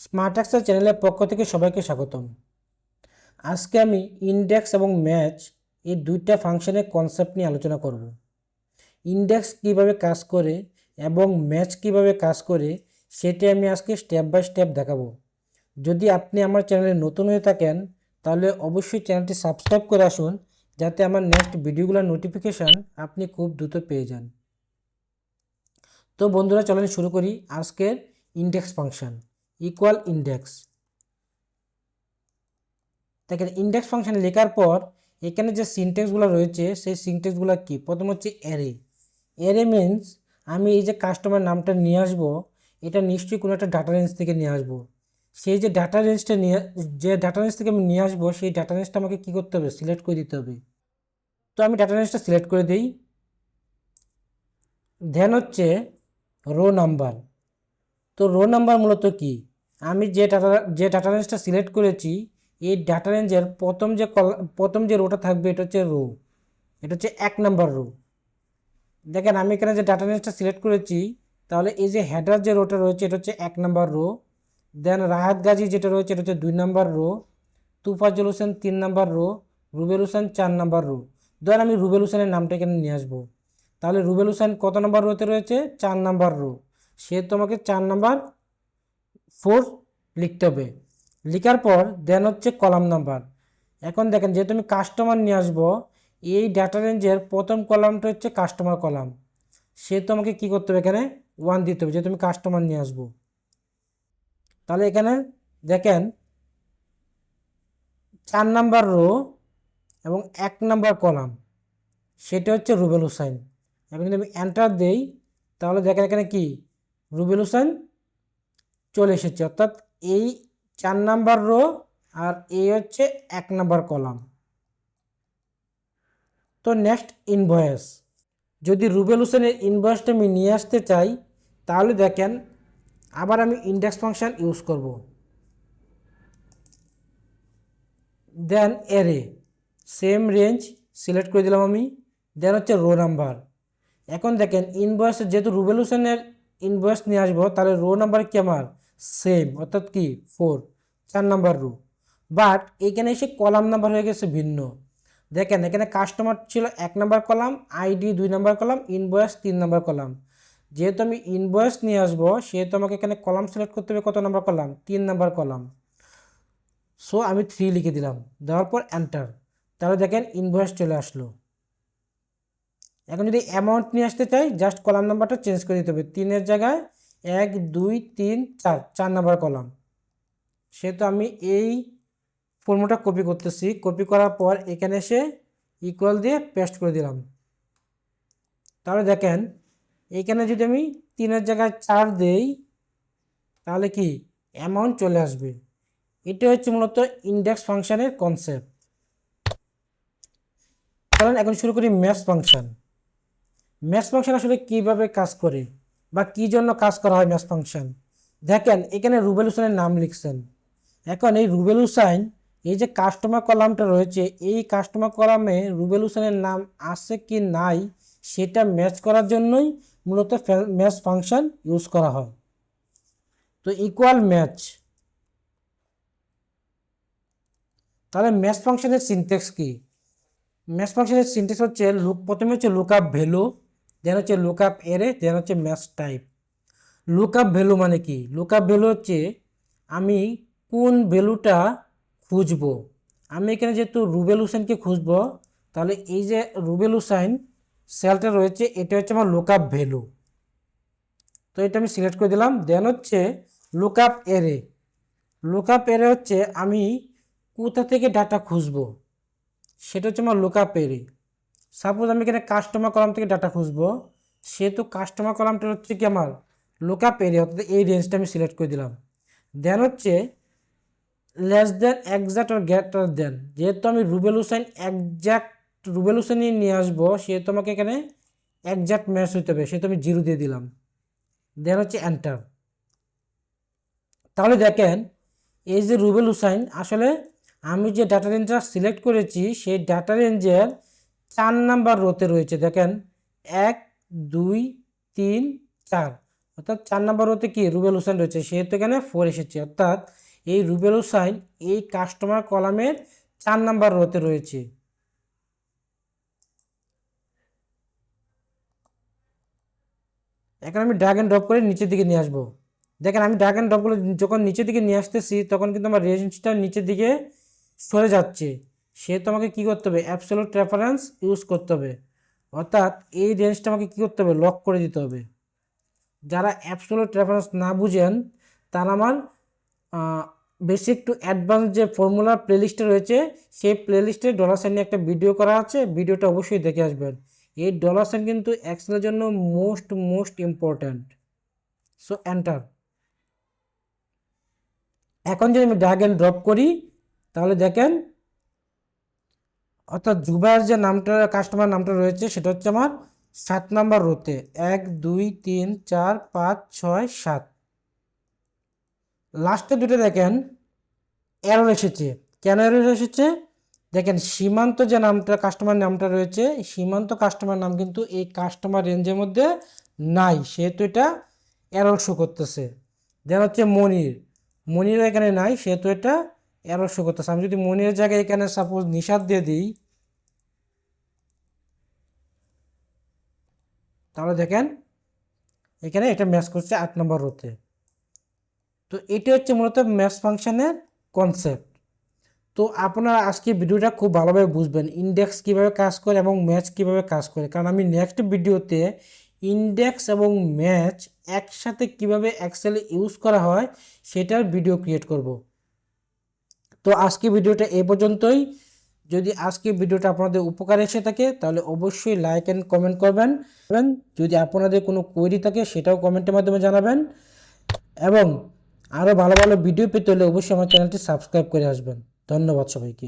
Smart Excel চ্যানেলের পক্ষ থেকে সবাইকে স্বাগতম। আজকে আমি ইন্ডেক্স এবং ম্যাচ এই দুইটা ফাংশনের কনসেপ্ট নিয়ে আলোচনা করব। ইন্ডেক্স কিভাবে কাজ করে এবং ম্যাচ কিভাবে কাজ করে সেটা আমি আজকে স্টেপ বাই স্টেপ দেখাবো। যদি আপনি আমার চ্যানেলে নতুন হয়ে থাকেন তাহলে অবশ্যই চ্যানেলটি সাবস্ক্রাইব করে আসুন, যাতে আমার নেক্সট ভিডিওগুলোর নোটিফিকেশান আপনি খুব দ্রুত পেয়ে যান। তো বন্ধুরা, চলেন শুরু করি আজকের ইন্ডেক্স ফাংশন ইকুয়াল ইন্ডেক্স। দেখেন, ইন্ডেক্স ফাংশন লেখার পর এখানে যে সিনট্যাক্সগুলো রয়েছে সেই সিনট্যাক্সগুলো কি? প্রথম হচ্ছে অ্যারে। অ্যারে মিন্স আমি এই যে কাস্টমার নামটা নিয়ে আসবো, এটা নিশ্চয়ই কোনো একটা ডাটা রেঞ্জ থেকে নিয়ে আসবো। সেই যে ডাটা রেঞ্জ থেকে আমি নিয়ে আসবো, সেই ডাটা রেঞ্জটা আমাকে কী করতে হবে? সিলেক্ট করে দিতে হবে। তো আমি ডাটা রেঞ্জটা সিলেক্ট করে দিই। দেন হচ্ছে রো নাম্বার। তো রো নাম্বার মূলত কি? আমি যে ডাটা রেঞ্জটা সিলেক্ট করেছি, এই ডাটা রেঞ্জের প্রথম যে রোটা থাকবে এটা হচ্ছে রো, এটা হচ্ছে 1 নাম্বার রো। দেখেন, আমি এখানে যে ডাটা রেঞ্জটা সিলেক্ট করেছি, তাহলে এই যে হেডার যে রোটা রয়েছে এটা হচ্ছে 1 number row. Then Rahat Gazi যেটা রয়েছে এটা হচ্ছে 2 number row, Tufajul Hossain 3 number row, Rubel Hossain 4 number row. ধরেন আমি রুবেল হোসেনের নামটা এখানে নিয়ে আসবো, তাহলে রুবেল হোসেন কত নাম্বার রোতে রয়েছে? 4 নাম্বার রো। সে তোমাকে 4 নাম্বার 4 লিখতে হবে। লিখার পর দেন হচ্ছে কলাম নাম্বার। এখন দেখেন, যেহেতু আমি কাস্টমার নিয়ে আসবো, এই ডাটা রেঞ্জের প্রথম কলামটা হচ্ছে কাস্টমার কলাম, সে তোমাকে কি করতে হবে? এখানে 1 দিতে হবে, যেহেতু আমি কাস্টমার নিয়ে আসবো। তাহলে এখানে দেখেন 4 নাম্বার রো এবং 1 নাম্বার কলাম, সেটা হচ্ছে রুবেল হোসেন। এখন যদি আমি এন্টার দেই, তাহলে দেখেন এখানে কি রুবেল হোসেন চলে এসেছে, অর্থাৎ এই 4 নাম্বার রো আর এই হচ্ছে 1 নাম্বার কলাম। তো নেক্সট ইনভয়েস। যদি রুবেল হোসেনের ইনভয়েসটা আমি নিয়ে আসতে চাই, তাহলে দেখেন আবার আমি ইন্ডেক্স ফাংশন ইউজ করব। দেন অ্যারে, সেম রেঞ্জ সিলেক্ট করে দিলাম আমি। দেন হচ্ছে রো নাম্বার। এখন দেখেন ইনভয়েস, যেহেতু রুবেল হোসেনের ইনভয়েস নিয়ে আসবো, তাহলে রো নাম্বার কি আমার? সেম, অর্থাৎ কি 4, 4 নাম্বার রো। বাট এখানে এসে কলাম নাম্বার হয়ে গেছে ভিন্ন। দেখেন এখানে কাস্টমার ছিল 1 number column, ID 2 number column, invoice 3 number column. যেহেতু আমি ইনভয়েস নিয়ে আসবো, সেহেতু আমাকে এখানে কলাম সিলেক্ট করতে হবে। কত number column? 3 number column. So আমি 3 লিখে দিলাম, দেওয়ার পর এন্টার। তাহলে দেখেন ইনভয়েস চলে আসলো। এখন যদি অ্যামাউন্ট নিয়ে আসতে চাই, জাস্ট কলাম নাম্বারটা চেঞ্জ করে দিতে হবে। 3-এর জায়গায় 1, 2, 3, 4, 4 নাম্বার কলাম। সেহেতু আমি এই ফর্মুলাটা কপি করতেছি। কপি করার পর এখানে এসে ইকুয়াল দিয়ে পেস্ট করে দিলাম। তাহলে দেখেন এইখানে যদি আমি 3-এর জায়গায় 4 দেই, তাহলে কি অ্যামাউন্ট চলে আসবে। এটা হচ্ছে মূলত ইন্ডেক্স ফাংশনের কনসেপ্ট। কারণ এখন শুরু করি ম্যাথ ফাংশন। ম্যাথ ফাংশন আসলে কিভাবে কাজ করে বা কি জন্য কাজ করা হয় ম্যাথ ফাংশন। দেখেন এখানে রুবেল হোসেনের নাম লিখছেন। এখন এই রুবেল হোসেন, এই যে কাস্টমার কলামটা রয়েছে, এই কাস্টমার কলামে রুবেল হোসেনের নাম আছে কি নাই সেটা ম্যাচ করার জন্যই মূলত ম্যাথ ফাংশন ইউজ করা হয়। তো ইকুয়াল ম্যাচ। তাহলে ম্যাথ ফাংশনের সিনট্যাক্স কি? ম্যাথ ফাংশনের সিনট্যাক্স হচ্ছে প্রথমে হচ্ছে লুক আপ ভ্যালু, দেন হচ্ছে লুক আপ এরে, দেন হচ্ছে math type. Look up value মানে কি? লুক আপ ভ্যালু হচ্ছে আমি কোন ভ্যালুটা খুঁজবো। আমি এখানে যেহেতু রুবেল হোসেনকে খুঁজবো, তাহলে এই যে রুবেল হোসেন সেলটা রয়েছে, এটা হচ্ছে আমার লুক আপ ভ্যালু। তো এটা আমি সিলেক্ট করে দিলাম। দেন হচ্ছে লুক আপ এরে। লুক আপ এরে হচ্ছে আমি কোথা থেকে ডাটা খুঁজবো, সেটা হচ্ছে আমার লুক আপ এরে। সাপোজ আমি এখানে কাস্টমার কলাম থেকে ডাটা খুঁজবো, সেহেতু কাস্টমার কলামটা হচ্ছে কি আমার লুক আপ এরিয়া, অর্থাৎ এই রেঞ্জটা আমি সিলেক্ট করে দিলাম। দেন হচ্ছে লেস দেন, এক্সাক্ট আর গ্রেটার দেন। যেহেতু আমি রুবেল হোসেন একজ্যাক্ট রুবেল হোসেনই নিয়ে আসবো, সেহেতু আমাকে এখানে একজ্যাক্ট ম্যাচ হইতে হবে, সেহেতু আমি 0 দিয়ে দিলাম। দেন হচ্ছে এন্টার। তাহলে দেখেন এই যে রুবেল হোসেন, আসলে আমি যে ডাটা রেঞ্জটা সিলেক্ট করেছি সেই ডাটা রেঞ্জের 4 নাম্বার রোতে রয়েছে। দেখেন 1, 2, 3, 4, অর্থাৎ 4 নাম্বার রোতে কি রুবেল হোসেন রয়েছে, সেহেতু এখানে 4 এসেছে। অর্থাৎ এই রুবেল হোসেন এই কাস্টমার কলামের 4 নাম্বার রোতে রয়েছে। এখন আমি ড্র্যাগ এন্ড ড্রপ করে নিচের দিকে নিয়ে আসবো। দেখেন আমি ড্র্যাগ এন্ড ড্রপগুলো যখন নিচের দিকে নিয়ে আসতেছি তখন কিন্তু আমার রেঞ্জটা নিচের দিকে সরে যাচ্ছে, সেহেতু আমাকে কী করতে হবে, অ্যাবসলিউট রেফারেন্স ইউজ করতে হবে। অর্থাৎ এই রেঞ্জটা আমাকে কী করতে হবে, লক করে দিতে হবে। যারা অ্যাবসলিউট রেফারেন্স না বুঝেন তারা আমার বেসিক টু অ্যাডভান্স যে ফর্মুলা প্লেলিস্টে রয়েছে সেই প্লেলিস্টে ডলার সাইন নিয়ে একটা ভিডিও করা আছে, ভিডিওটা অবশ্যই দেখে আসবেন। এই ডলার সাইন কিন্তু এক্সেলের জন্য মোস্ট ইম্পর্ট্যান্ট। So enter. এখন যদি আমি ড্র্যাগ এন্ড ড্রপ করি তাহলে দেখেন, অর্থাৎ জুবাইর যে নামটা কাস্টমার নামটা রয়েছে সেটা হচ্ছে আমার 7 নাম্বার রোতে, 1 2 3 4 5 6 7। লাস্টে দুটো দেখেন এরর এসেছে। কেন এরর এসেছে দেখেন, সীমান্ত যে নামটা কাস্টমার নামটা রয়েছে, সীমান্ত কাস্টমার নাম কিন্তু এই কাস্টমার রেঞ্জের মধ্যে নাই, সেহেতু এটা এরর শো করতেছে। দেন হচ্ছে মনিরও এখানে নাই, সেহেতু এটা এরর শো করতেছে। আমি যদি মনিরের জায়গায় এখানে সাপোজ নিশাদ দিয়ে দিই তাহলে দেখেন এখানে এটা ম্যাচ করছে 8 নম্বর রোতে। তো এটি হচ্ছে মূলত ম্যাচ ফাংশনের কনসেপ্ট। তো আপনারা আজকে ভিডিওটা খুব ভালোভাবে বুঝবেন ইন্ডেক্স কিভাবে কাজ করে এবং ম্যাচ কিভাবে কাজ করে, কারণ আমি নেক্সট ভিডিওতে ইন্ডেক্স এবং ম্যাচ একসাথে কিভাবে এক্সেলে ইউজ করা হয় সেটার ভিডিও ক্রিয়েট করব। তো আজকে ভিডিওটা এই পর্যন্তই। যদি আজকে ভিডিওটা আপনাদের উপকার এসে থাকে তাহলে অবশ্যই লাইক অ্যান্ড কমেন্ট করবেন। যদি আপনাদের কোনো কোয়েরি থাকে সেটাও কমেন্টের মাধ্যমে জানাবেন, এবং আরও ভালো ভালো ভিডিও পেতে হলে অবশ্যই আমার চ্যানেলটি সাবস্ক্রাইব করে আসবেন। ধন্যবাদ সবাইকে।